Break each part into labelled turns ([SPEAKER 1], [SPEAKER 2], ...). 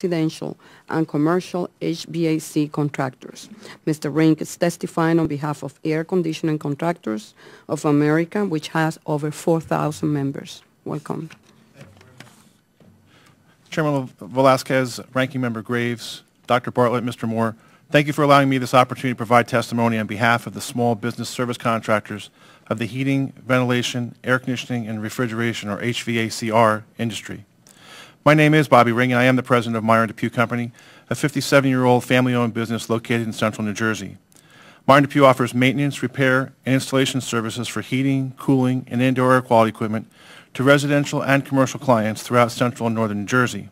[SPEAKER 1] residential and commercial HVAC contractors. Mr. Rink is testifying on behalf of Air Conditioning Contractors of America, which has over 4,000 members. Welcome.
[SPEAKER 2] Chairman Velasquez, Ranking Member Graves, Dr. Bartlett, Mr. Moore, thank you for allowing me this opportunity to provide testimony on behalf of the small business service contractors of the heating, ventilation, air conditioning, and refrigeration, or HVACR, industry. My name is Bobby Ring, and I am the president of Meyer & Depew Company, a 57-year-old family-owned business located in central New Jersey. Meyer & Depew offers maintenance, repair, and installation services for heating, cooling, and indoor air quality equipment to residential and commercial clients throughout central and northern New Jersey.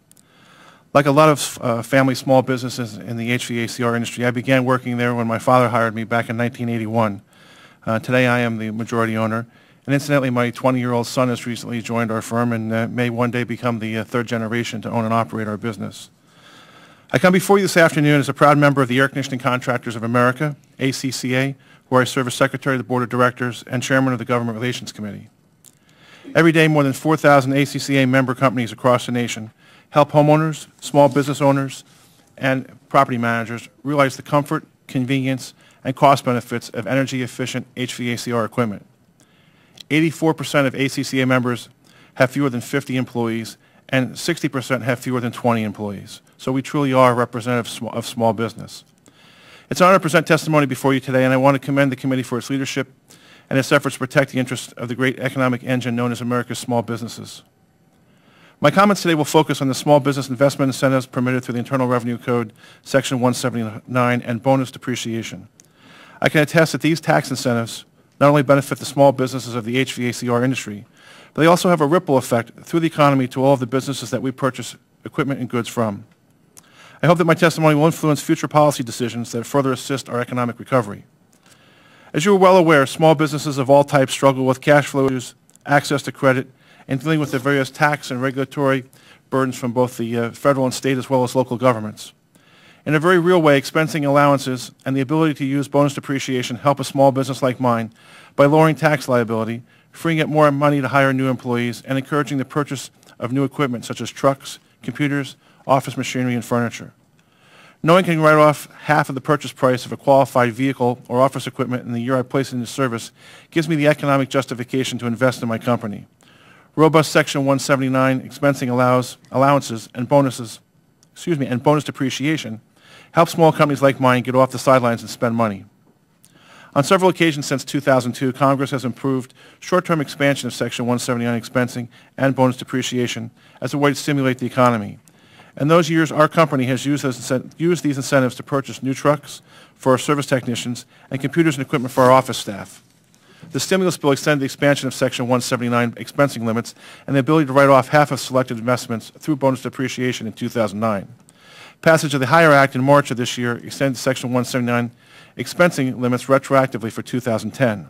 [SPEAKER 2] Like a lot of family small businesses in the HVACR industry, I began working there when my father hired me back in 1981. Today I am the majority owner, and incidentally my 20-year-old son has recently joined our firm and may one day become the third generation to own and operate our business. I come before you this afternoon as a proud member of the Air Conditioning Contractors of America, ACCA, where I serve as Secretary of the Board of Directors and Chairman of the Government Relations Committee. Every day more than 4,000 ACCA member companies across the nation help homeowners, small business owners, and property managers realize the comfort, convenience, and cost benefits of energy-efficient HVACR equipment. 84% of ACCA members have fewer than 50 employees, and 60% have fewer than 20 employees. So we truly are representative of small business. It's an honor to present testimony before you today, and I want to commend the committee for its leadership and its efforts to protect the interests of the great economic engine known as America's small businesses. My comments today will focus on the small business investment incentives permitted through the Internal Revenue Code, Section 179, and bonus depreciation. I can attest that these tax incentives not only benefit the small businesses of the HVACR industry, but they also have a ripple effect through the economy to all of the businesses that we purchase equipment and goods from. I hope that my testimony will influence future policy decisions that further assist our economic recovery. As you are well aware, small businesses of all types struggle with cash flow issues, access to credit, and dealing with the various tax and regulatory burdens from both the federal and state as well as local governments. In a very real way, expensing allowances and the ability to use bonus depreciation help a small business like mine by lowering tax liability, freeing up more money to hire new employees, and encouraging the purchase of new equipment such as trucks, computers, office machinery, and furniture. Knowing I can write off half of the purchase price of a qualified vehicle or office equipment in the year I place it into service gives me the economic justification to invest in my company. Robust Section 179 expensing allowances and bonus depreciation help small companies like mine get off the sidelines and spend money. On several occasions since 2002, Congress has improved short-term expansion of Section 179 expensing and bonus depreciation as a way to stimulate the economy. In those years, our company has used these incentives to purchase new trucks for our service technicians and computers and equipment for our office staff. The stimulus bill extended the expansion of Section 179 expensing limits and the ability to write off half of selected investments through bonus depreciation in 2009. Passage of the HIRE Act in March of this year extended Section 179 expensing limits retroactively for 2010.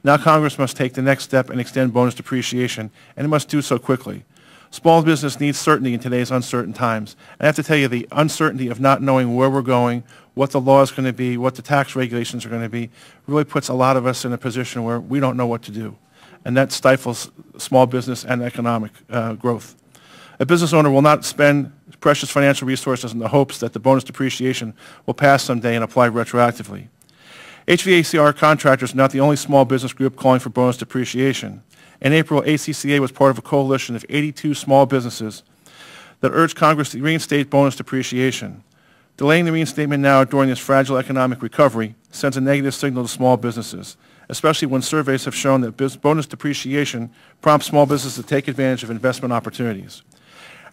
[SPEAKER 2] Now Congress must take the next step and extend bonus depreciation, and it must do so quickly. Small business needs certainty in today's uncertain times. And I have to tell you, the uncertainty of not knowing where we're going, what the law is going to be, what the tax regulations are going to be, really puts a lot of us in a position where we don't know what to do. And that stifles small business and economic growth. A business owner will not spend precious financial resources in the hopes that the bonus depreciation will pass someday and apply retroactively. HVACR contractors are not the only small business group calling for bonus depreciation. In April, ACCA was part of a coalition of 82 small businesses that urged Congress to reinstate bonus depreciation. Delaying the reinstatement now during this fragile economic recovery sends a negative signal to small businesses, especially when surveys have shown that bonus depreciation prompts small businesses to take advantage of investment opportunities.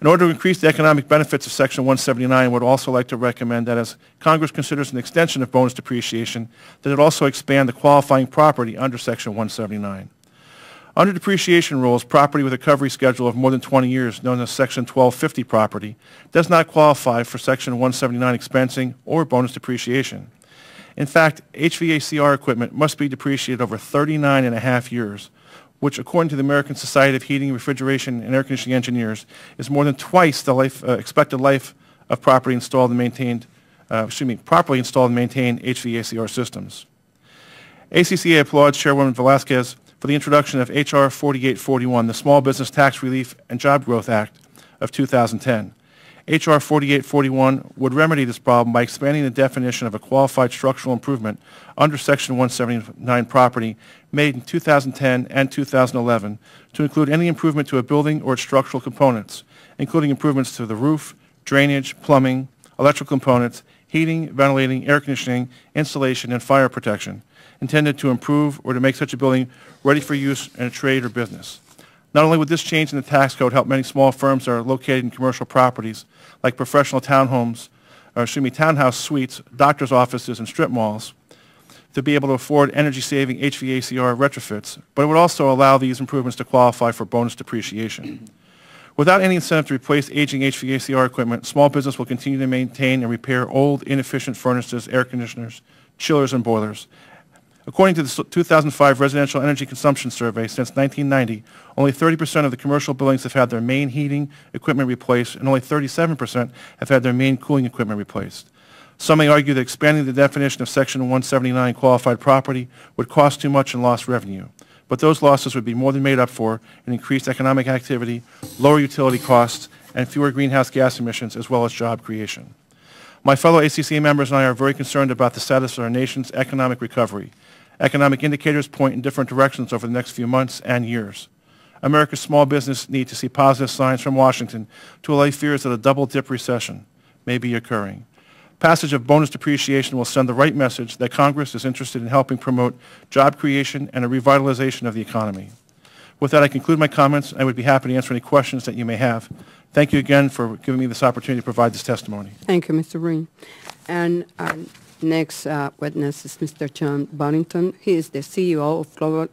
[SPEAKER 2] In order to increase the economic benefits of Section 179, I would also like to recommend that as Congress considers an extension of bonus depreciation, that it also expand the qualifying property under Section 179. Under depreciation rules, property with a recovery schedule of more than 20 years, known as Section 1250 property, does not qualify for Section 179 expensing or bonus depreciation. In fact, HVACR equipment must be depreciated over 39 and a half years, which, according to the American Society of Heating, Refrigeration, and Air Conditioning Engineers, is more than twice the expected life of properly installed and maintained HVACR systems. ACCA applauds Chairwoman Velasquez for the introduction of H.R. 4841, the Small Business Tax Relief and Job Growth Act of 2010. H.R. 4841 would remedy this problem by expanding the definition of a qualified structural improvement under Section 179 property made in 2010 and 2011 to include any improvement to a building or its structural components, including improvements to the roof, drainage, plumbing, electrical components, heating, ventilating, air conditioning, insulation, and fire protection, intended to improve or to make such a building ready for use in a trade or business. Not only would this change in the tax code help many small firms that are located in commercial properties, like professional townhouse suites, doctor's offices, and strip malls, to be able to afford energy-saving HVACR retrofits, but it would also allow these improvements to qualify for bonus depreciation. Without any incentive to replace aging HVACR equipment, small business will continue to maintain and repair old, inefficient furnaces, air conditioners, chillers, and boilers. According to the 2005 Residential Energy Consumption Survey, since 1990, only 30% of the commercial buildings have had their main heating equipment replaced, and only 37% have had their main cooling equipment replaced. Some may argue that expanding the definition of Section 179 qualified property would cost too much in lost revenue, but those losses would be more than made up for in increased economic activity, lower utility costs, and fewer greenhouse gas emissions, as well as job creation. My fellow ACC members and I are very concerned about the status of our nation's economic recovery. Economic indicators point in different directions over the next few months and years. America's small business need to see positive signs from Washington to allay fears that a double-dip recession may be occurring. Passage of bonus depreciation will send the right message that Congress is interested in helping promote job creation and a revitalization of the economy. With that, I conclude my comments. I would be happy to answer any questions that you may have. Thank you again for giving me this opportunity to provide this testimony.
[SPEAKER 1] Thank you, Mr. Ring. And our next witness is Mr. John Boddington. He is the CEO of Global